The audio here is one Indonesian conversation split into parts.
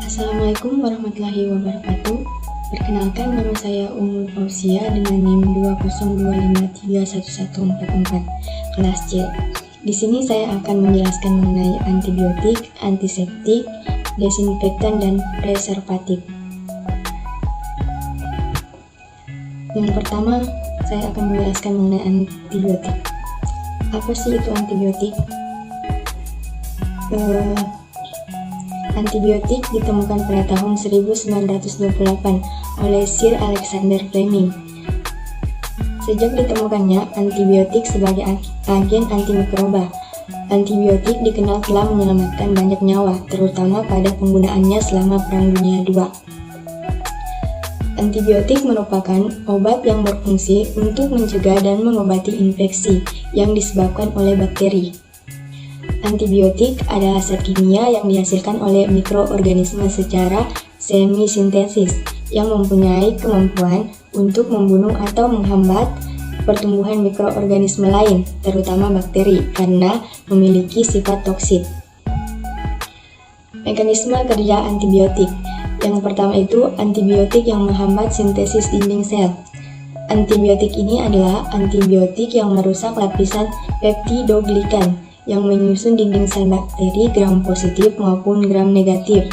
Assalamualaikum warahmatullahi wabarakatuh. Perkenalkan, nama saya Umul Fauzia dengan NIM 202531144 kelas C. Di sini saya akan menjelaskan mengenai antibiotik, antiseptik, desinfektan, dan preservatif. Yang pertama, saya akan menjelaskan mengenai antibiotik. Apa sih itu antibiotik? Antibiotik ditemukan pada tahun 1928 oleh Sir Alexander Fleming. Sejak ditemukannya antibiotik sebagai agen antimikroba, antibiotik dikenal telah menyelamatkan banyak nyawa, terutama pada penggunaannya selama Perang Dunia II. Antibiotik merupakan obat yang berfungsi untuk mencegah dan mengobati infeksi yang disebabkan oleh bakteri. Antibiotik adalah zat kimia yang dihasilkan oleh mikroorganisme secara semi-sintesis yang mempunyai kemampuan untuk membunuh atau menghambat pertumbuhan mikroorganisme lain, terutama bakteri, karena memiliki sifat toksik. Mekanisme kerja antibiotik. Yang pertama itu antibiotik yang menghambat sintesis dinding sel. Antibiotik ini adalah antibiotik yang merusak lapisan peptidoglikan yang menyusun dinding sel bakteri gram positif maupun gram negatif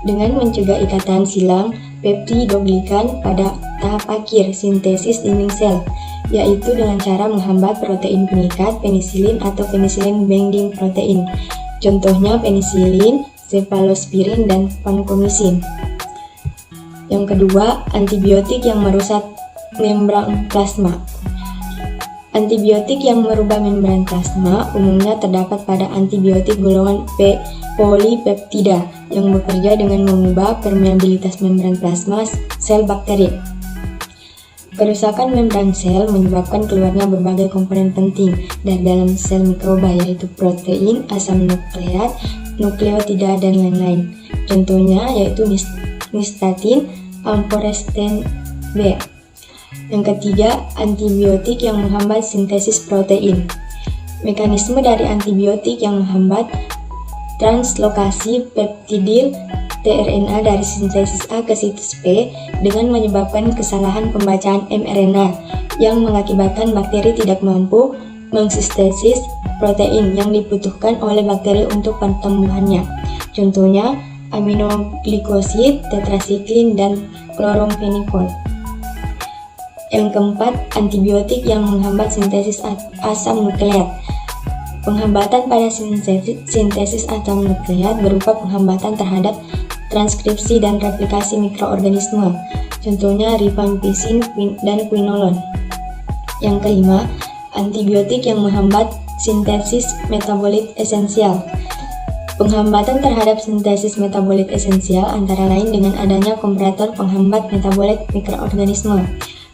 dengan mencegah ikatan silang peptidoglikan pada tahap akhir sintesis dinding sel, yaitu dengan cara menghambat protein pengikat penisilin atau penicillin binding protein. Contohnya penisilin, cefalosporin, dan vancomycin. Yang kedua, antibiotik yang merusak membran plasma. Antibiotik yang merubah membran plasma umumnya terdapat pada antibiotik golongan polipeptida yang bekerja dengan mengubah permeabilitas membran plasma sel bakteri. Kerusakan membran sel menyebabkan keluarnya berbagai komponen penting dari dalam sel mikroba, yaitu protein, asam nukleat, nukleotida, dan lain-lain. Contohnya yaitu nystatin, amfotericin B. Yang ketiga, antibiotik yang menghambat sintesis protein. Mekanisme dari antibiotik yang menghambat translokasi peptidil tRNA dari sintesis A ke situs P dengan menyebabkan kesalahan pembacaan mRNA yang mengakibatkan bakteri tidak mampu mengsintesis protein yang dibutuhkan oleh bakteri untuk pertumbuhannya. Contohnya aminoglikosid, tetrasiklin, dan kloromfenikol. Yang keempat, antibiotik yang menghambat sintesis asam nukleat. Penghambatan pada sintesis asam nukleat berupa penghambatan terhadap transkripsi dan replikasi mikroorganisme. Contohnya rifampicin dan quinolone. Yang kelima, antibiotik yang menghambat sintesis metabolit esensial. Penghambatan terhadap sintesis metabolit esensial antara lain dengan adanya komparator penghambat metabolit mikroorganisme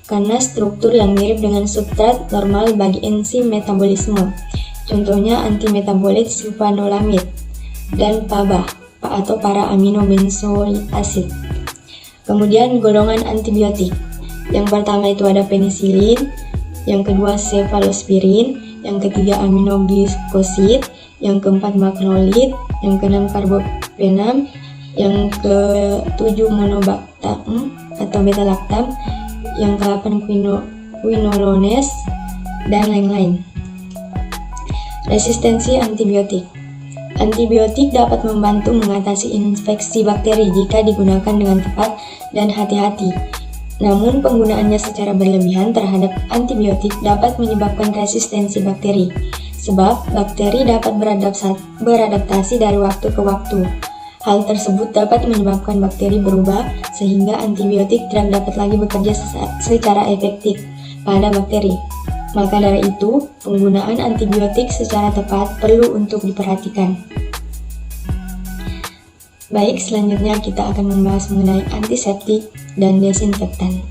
karena struktur yang mirip dengan substrat normal bagi enzim metabolisme. Contohnya antimetabolit sulfanolamid dan PABA atau para aminobenzoic acid. Kemudian golongan antibiotik. Yang pertama itu ada penisilin, yang kedua cefalosporin, yang ketiga aminoglycosid, yang keempat makrolid, yang keenam karbophenam, yang ketujuh monobaktam atau beta-laktam, yang ke-8 quinolones, dan lain-lain. Resistensi antibiotik. Antibiotik dapat membantu mengatasi infeksi bakteri jika digunakan dengan tepat dan hati-hati. Namun penggunaannya secara berlebihan terhadap antibiotik dapat menyebabkan resistensi bakteri, sebab bakteri dapat beradaptasi dari waktu ke waktu. Hal tersebut dapat menyebabkan bakteri berubah sehingga antibiotik tidak dapat lagi bekerja secara efektif pada bakteri. Maka dari itu, penggunaan antibiotik secara tepat perlu untuk diperhatikan. Baik, selanjutnya kita akan membahas mengenai antiseptik dan desinfektan.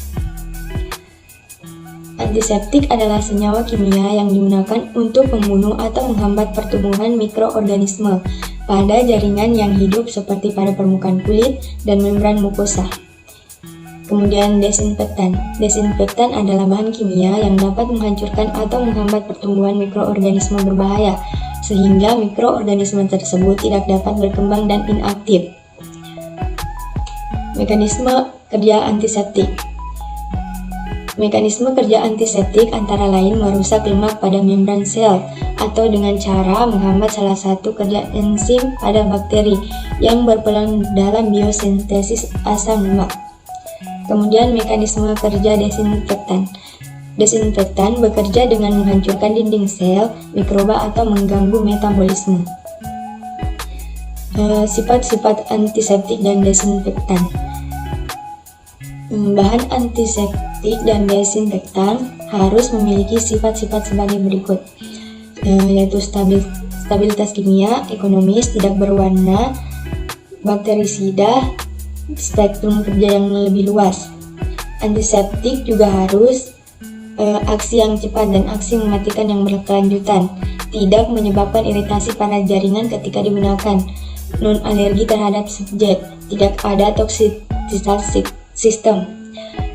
Antiseptik adalah senyawa kimia yang digunakan untuk membunuh atau menghambat pertumbuhan mikroorganisme pada jaringan yang hidup seperti pada permukaan kulit dan membran mukosa. Kemudian desinfektan. Desinfektan adalah bahan kimia yang dapat menghancurkan atau menghambat pertumbuhan mikroorganisme berbahaya sehingga mikroorganisme tersebut tidak dapat berkembang dan inaktif. Mekanisme kerja antiseptik. Mekanisme kerja antiseptik antara lain merusak lemak pada membran sel atau dengan cara menghambat salah satu kerja enzim pada bakteri yang berperan dalam biosintesis asam lemak. Kemudian mekanisme kerja desinfektan. Desinfektan bekerja dengan menghancurkan dinding sel, mikroba atau mengganggu metabolisme. Sifat-sifat antiseptik dan desinfektan. Bahan antiseptik dan desinfektan harus memiliki sifat-sifat sebagai berikut, yaitu stabilitas kimia, ekonomis, tidak berwarna, bakterisida, spektrum kerja yang lebih luas. Antiseptik juga harus aksi yang cepat dan aksi mematikan yang berkelanjutan, tidak menyebabkan iritasi pada jaringan ketika digunakan, non-alergi terhadap subjek, tidak ada toksisitas sistem,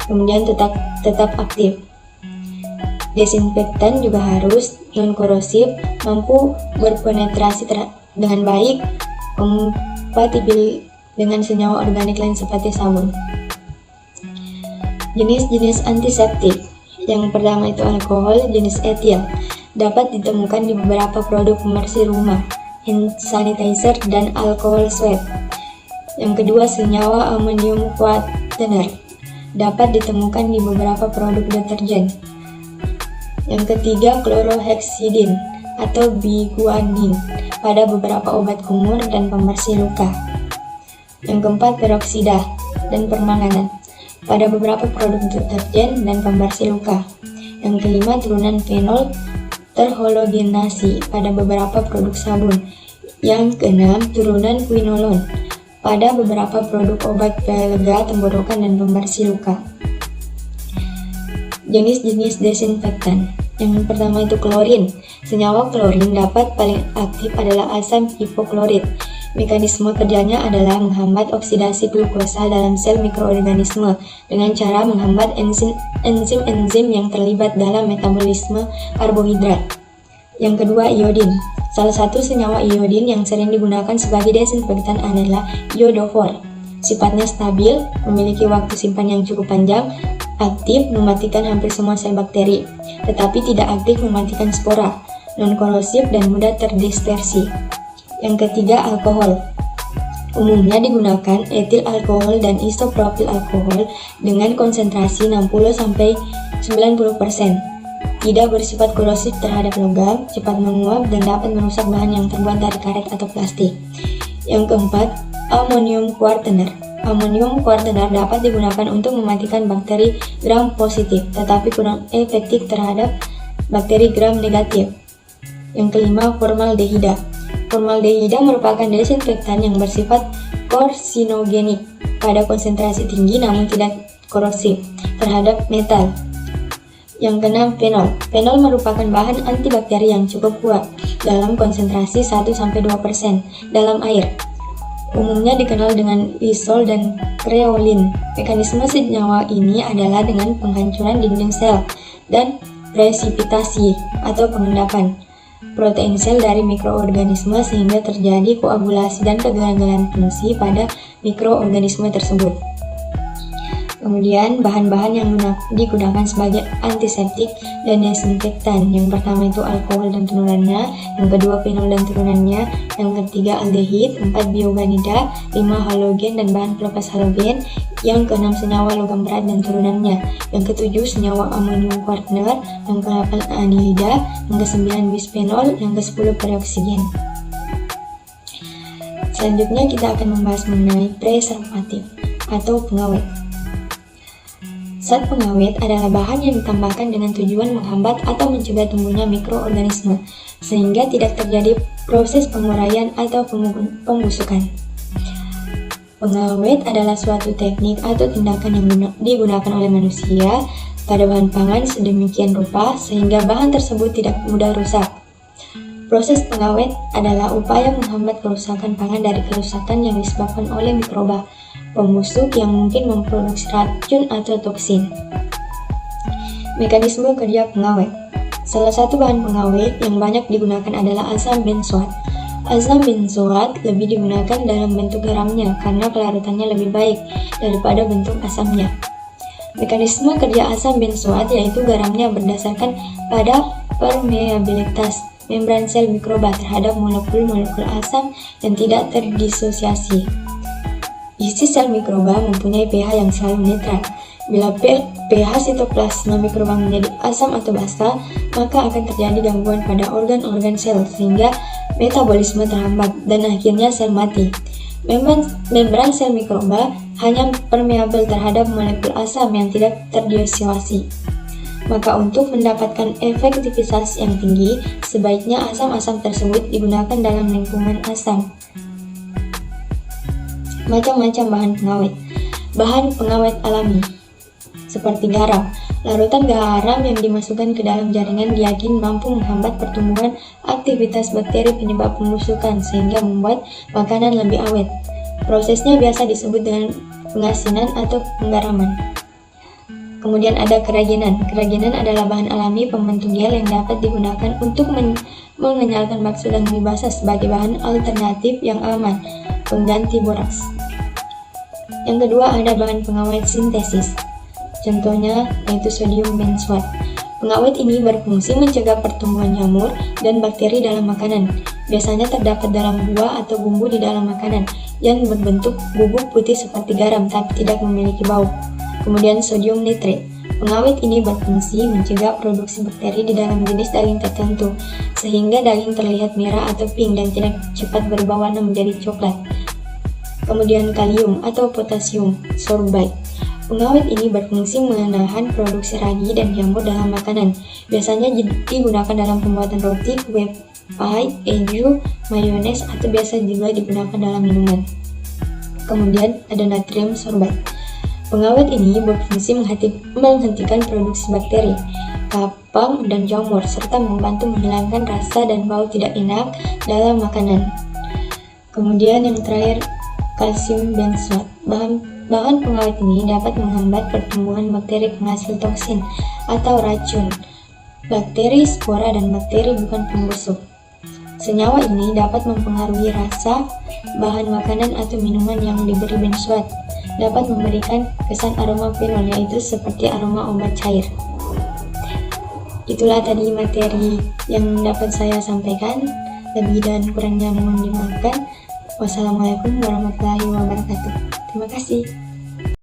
kemudian tetap aktif. Desinfektan juga harus non-korosif, mampu berpenetrasi dengan baik, kompatibel dengan senyawa organik lain seperti sabun. Jenis-jenis antiseptik. Yang pertama itu alkohol jenis etil, dapat ditemukan di beberapa produk pembersih rumah, hand sanitizer, dan alkohol swab. Yang kedua senyawa amonium quaterner, dapat ditemukan di beberapa produk deterjen. Yang ketiga chlorhexidin atau biguanin pada beberapa obat kumur dan pembersih luka. Yang keempat peroksida dan permanganan pada beberapa produk deterjen dan pembersih luka. Yang kelima turunan fenol terhalogenasi pada beberapa produk sabun. Yang keenam turunan quinolone pada beberapa produk obat pelega tenggorokan dan pembersih luka. Jenis-jenis desinfektan. Yang pertama itu klorin. Senyawa klorin dapat paling aktif adalah asam hipoklorit. Mekanisme kerjanya adalah menghambat oksidasi glukosa dalam sel mikroorganisme dengan cara menghambat enzim-enzim yang terlibat dalam metabolisme karbohidrat. Yang kedua iodin. Salah satu senyawa iodin yang sering digunakan sebagai desinfektan adalah iodofor. Sifatnya stabil, memiliki waktu simpan yang cukup panjang, aktif mematikan hampir semua sel bakteri, tetapi tidak aktif mematikan spora, non-korosif dan mudah terdispersi. Yang ketiga alkohol. Umumnya digunakan etil alkohol dan isopropil alkohol dengan konsentrasi 60-90%. Tidak bersifat korosif terhadap logam, cepat menguap, dan dapat merusak bahan yang terbuat dari karet atau plastik. Yang keempat, amonium quaterner. Amonium quaterner dapat digunakan untuk mematikan bakteri gram positif, tetapi kurang efektif terhadap bakteri gram negatif. Yang kelima, formaldehida. Formaldehida merupakan desinfektan yang bersifat karsinogenik pada konsentrasi tinggi namun tidak korosif terhadap metal. Yang keenam, fenol. Fenol merupakan bahan antibakteri yang cukup kuat dalam konsentrasi 1-2% dalam air. Umumnya dikenal dengan lysol dan kreolin. Mekanisme senyawa ini adalah dengan penghancuran dinding sel dan presipitasi atau pengendapan protein sel dari mikroorganisme sehingga terjadi koagulasi dan kegagalan fungsi pada mikroorganisme tersebut. Kemudian bahan-bahan yang digunakan sebagai antiseptik dan desinfektan. Yang pertama itu alkohol dan turunannya, yang kedua fenol dan turunannya, yang ketiga aldehid, 4 bioganida, 5 halogen dan bahan pelepas halogen, yang keenam senyawa logam berat dan turunannya, yang ketujuh senyawa amonium quaterner, yang ke-8 anhida, yang ke-9 bisphenol, yang ke-10 peroksigen. Selanjutnya kita akan membahas mengenai preservatif atau pengawet. Zat pengawet adalah bahan yang ditambahkan dengan tujuan menghambat atau mencegah tumbuhnya mikroorganisme, sehingga tidak terjadi proses penguraian atau pembusukan. Pengawet adalah suatu teknik atau tindakan yang digunakan oleh manusia pada bahan pangan sedemikian rupa sehingga bahan tersebut tidak mudah rusak. Proses pengawet adalah upaya menghambat kerusakan pangan dari kerusakan yang disebabkan oleh mikroba pembusuk yang mungkin memproduksi racun atau toksin. Mekanisme kerja pengawet. Salah satu bahan pengawet yang banyak digunakan adalah asam benzoat. Asam benzoat lebih digunakan dalam bentuk garamnya karena kelarutannya lebih baik daripada bentuk asamnya. Mekanisme kerja asam benzoat yaitu garamnya berdasarkan pada permeabilitas membran sel mikroba terhadap molekul-molekul asam yang tidak terdisosiasi. Isi sel mikroba mempunyai pH yang selalu netral. Bila pH sitoplasma mikroba menjadi asam atau basa, maka akan terjadi gangguan pada organ-organ sel sehingga metabolisme terhambat dan akhirnya sel mati. Membran sel mikroba hanya permeabel terhadap molekul asam yang tidak terdisosiasi. Maka untuk mendapatkan efektivitas yang tinggi, sebaiknya asam-asam tersebut digunakan dalam lingkungan asam. Macam-macam bahan pengawet. Bahan pengawet alami seperti garam. Larutan garam yang dimasukkan ke dalam jaringan diyakini mampu menghambat pertumbuhan aktivitas bakteri penyebab pembusukan sehingga membuat makanan lebih awet. Prosesnya biasa disebut dengan pengasinan atau penggaraman. Kemudian ada kerajinan. Kerajinan adalah bahan alami pembentuk gel yang dapat digunakan untuk mengenyalkan bakso dan mie basah sebagai bahan alternatif yang aman, pengganti boraks. Yang kedua ada bahan pengawet sintesis. Contohnya yaitu sodium benzoat. Pengawet ini berfungsi mencegah pertumbuhan jamur dan bakteri dalam makanan. Biasanya terdapat dalam buah atau bumbu di dalam makanan yang berbentuk bubuk putih seperti garam tapi tidak memiliki bau. Kemudian sodium nitrate. Pengawet ini berfungsi mencegah produksi bakteri di dalam jenis daging tertentu sehingga daging terlihat merah atau pink dan tidak cepat berubah warna menjadi coklat. Kemudian kalium atau potasium sorbate. Pengawet ini berfungsi menahan produksi ragi dan jamur dalam makanan. Biasanya digunakan dalam pembuatan roti, kue pie, keju, mayones, atau biasa juga digunakan dalam minuman. Kemudian ada natrium sorbate. Pengawet ini berfungsi menghentikan produksi bakteri, kapang, dan jamur, serta membantu menghilangkan rasa dan bau tidak enak dalam makanan. Kemudian yang terakhir, kalsium benzoat. Bahan pengawet ini dapat menghambat pertumbuhan bakteri penghasil toksin atau racun, bakteri spora, dan bakteri bukan pembusuk. Senyawa ini dapat mempengaruhi rasa bahan makanan atau minuman yang diberi benzoat, dapat memberikan kesan aroma fenol yaitu seperti aroma obat cair. Itulah tadi materi yang dapat saya sampaikan, lebih dan kurangnya mohon dimaafkan. Wassalamualaikum warahmatullahi wabarakatuh. Terima kasih.